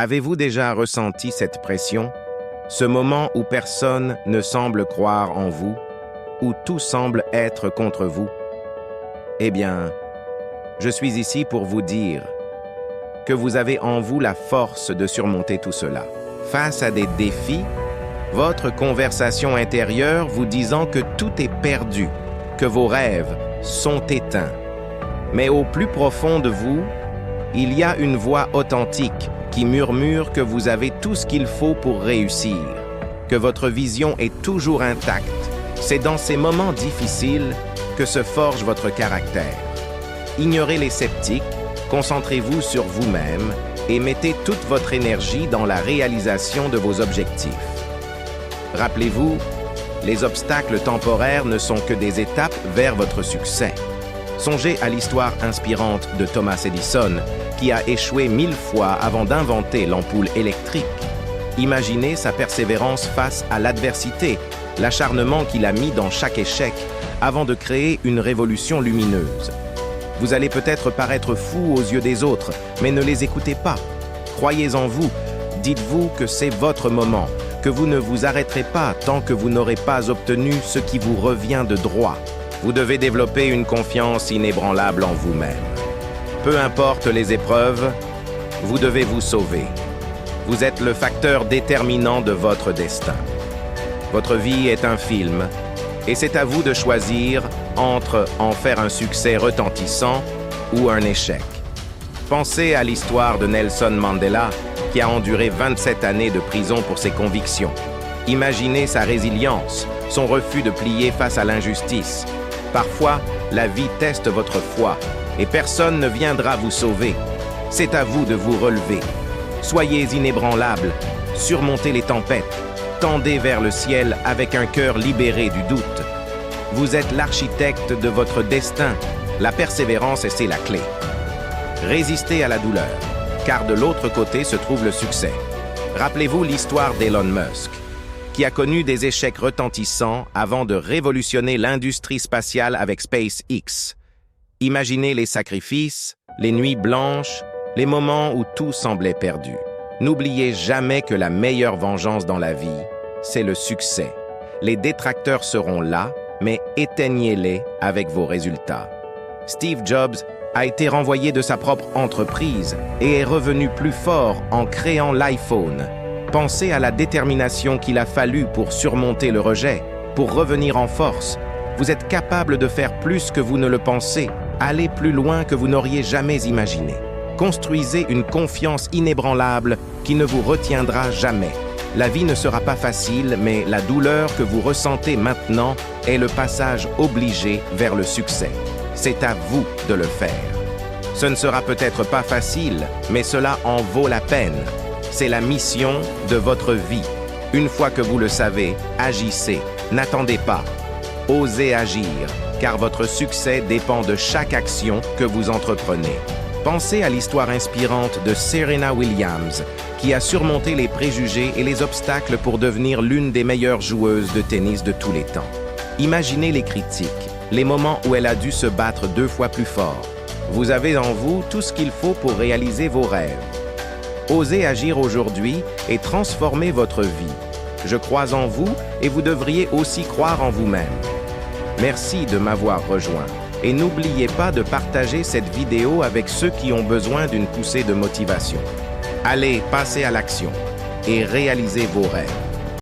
Avez-vous déjà ressenti cette pression? Ce moment où personne ne semble croire en vous, où tout semble être contre vous? Eh bien, je suis ici pour vous dire que vous avez en vous la force de surmonter tout cela. Face à des défis, votre conversation intérieure vous disant que tout est perdu, que vos rêves sont éteints. Mais au plus profond de vous, il y a une voix authentique qui murmure que vous avez tout ce qu'il faut pour réussir, que votre vision est toujours intacte. C'est dans ces moments difficiles que se forge votre caractère. Ignorez les sceptiques, concentrez-vous sur vous-même et mettez toute votre énergie dans la réalisation de vos objectifs. Rappelez-vous, les obstacles temporaires ne sont que des étapes vers votre succès. Songez à l'histoire inspirante de Thomas Edison, qui a échoué 1000 fois avant d'inventer l'ampoule électrique. Imaginez sa persévérance face à l'adversité, l'acharnement qu'il a mis dans chaque échec avant de créer une révolution lumineuse. Vous allez peut-être paraître fou aux yeux des autres, mais ne les écoutez pas. Croyez en vous, dites-vous que c'est votre moment, que vous ne vous arrêterez pas tant que vous n'aurez pas obtenu ce qui vous revient de droit. Vous devez développer une confiance inébranlable en vous-même. Peu importe les épreuves, vous devez vous sauver. Vous êtes le facteur déterminant de votre destin. Votre vie est un film, et c'est à vous de choisir entre en faire un succès retentissant ou un échec. Pensez à l'histoire de Nelson Mandela, qui a enduré 27 années de prison pour ses convictions. Imaginez sa résilience, son refus de plier face à l'injustice. Parfois, la vie teste votre foi, et personne ne viendra vous sauver. C'est à vous de vous relever. Soyez inébranlable, surmontez les tempêtes, tendez vers le ciel avec un cœur libéré du doute. Vous êtes l'architecte de votre destin. La persévérance, c'est la clé. Résistez à la douleur, car de l'autre côté se trouve le succès. Rappelez-vous l'histoire d'Elon Musk, qui a connu des échecs retentissants avant de révolutionner l'industrie spatiale avec SpaceX. Imaginez les sacrifices, les nuits blanches, les moments où tout semblait perdu. N'oubliez jamais que la meilleure vengeance dans la vie, c'est le succès. Les détracteurs seront là, mais éteignez-les avec vos résultats. Steve Jobs a été renvoyé de sa propre entreprise et est revenu plus fort en créant l'iPhone. Pensez à la détermination qu'il a fallu pour surmonter le rejet, pour revenir en force. Vous êtes capable de faire plus que vous ne le pensez, aller plus loin que vous n'auriez jamais imaginé. Construisez une confiance inébranlable qui ne vous retiendra jamais. La vie ne sera pas facile, mais la douleur que vous ressentez maintenant est le passage obligé vers le succès. C'est à vous de le faire. Ce ne sera peut-être pas facile, mais cela en vaut la peine. C'est la mission de votre vie. Une fois que vous le savez, agissez, n'attendez pas. Osez agir, car votre succès dépend de chaque action que vous entreprenez. Pensez à l'histoire inspirante de Serena Williams, qui a surmonté les préjugés et les obstacles pour devenir l'une des meilleures joueuses de tennis de tous les temps. Imaginez les critiques, les moments où elle a dû se battre 2 fois plus fort. Vous avez en vous tout ce qu'il faut pour réaliser vos rêves. Osez agir aujourd'hui et transformer votre vie. Je crois en vous et vous devriez aussi croire en vous-même. Merci de m'avoir rejoint. Et n'oubliez pas de partager cette vidéo avec ceux qui ont besoin d'une poussée de motivation. Allez, passez à l'action et réalisez vos rêves.